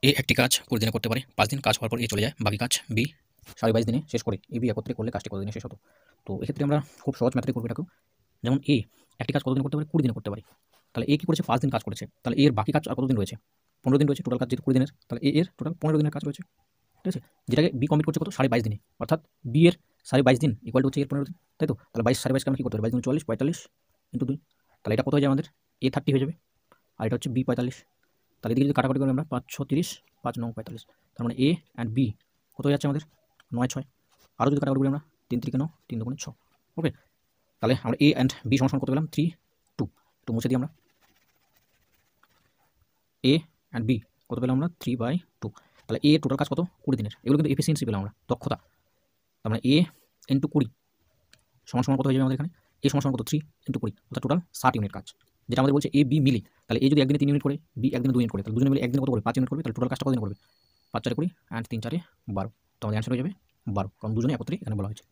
এ একটি কাজ 20 দিনে করতে পারে, 5 দিন কাজ হওয়ার পর এ চলে যায়, বাকি কাজ বি 22.5 দিনে শেষ করে এ বি একত্রে করলে কাজটি কত দিনে শেষ হতো। তো এক্ষেত্রে আমরা খুব সহজ ম্যাথডে করবো এটাকেও। যেমন এ একটি কাজ কত দিনে করতে পারে, 20 দিনে করতে পারে। তাহলে এ কি করেছে, 5 দিন কাজ করেছে, তাহলে এর বাকি কাজ আর কত দিন রয়েছে, 15 দিন রয়েছে। টোটাল কাজ যেহেতু 20 দিনের, তাহলে এর টোটাল 15 দিনের কাজ রয়েছে, ঠিক আছে। যেটাকে বি কমপ্লিট করছে কত, 22.5 দিনে, অর্থাৎ বি এর 22.5 দিন ইকুয়াল টু হচ্ছে এর 15 দিন, তাই তো। তাহলে 22 আমরা কি করতে পারি, 22 40 45 ইন্টু 2, তাহলে এটা কত হয়ে যাবে আমাদের, এ 30 হয়ে যাবে, আর এটা হচ্ছে বি 45। তাহলে এদিকে যদি কাটাকাটি করি আমরা 5 6 30, 5 9 45, তার মানে এ অ্যান্ড বি কত হয়ে যাচ্ছে আমাদের 9 6। আরও যদি কাটাকাটি করি আমরা 3 3 9 3 2 6, ওকে। তাহলে আমরা এ অ্যান্ড বি সমান কত পেলাম, 3 2। একটু মুছে দিই আমরা, এ অ্যান্ড বি কত পেলাম আমরা 3/2। তাহলে এ টোটাল কাজ কত, 20 দিনের। এগুলো কিন্তু এফিসিয়েন্সি পেলাম আমরা, দক্ষতা। তার মানে এ ইন্টু 20 সমান কত হয়ে যাবে আমাদের এখানে, এ সমান কত 3 ইন্টু 20, অর্থাৎ টোটাল 60 ইউনিট কাজ, যেটা আমাদের বলছে এ বি মিলি। তাহলে এ যদি একদিনে 3 ইউনিট করে, বি একদিনে 2 ইউনিট করে, তাহলে দুজনে মিলে একদিনে কত করে 5 ইউনিট করবে। তাহলে টোটাল কাজটা কত দিন করবে, 5 4 20 অ্যান্ড 3 4 12। তো আমাদের অ্যান্সার হয়ে যাবে 12, কারণ দুজনে একত্রে এখানে বলা হয়েছে।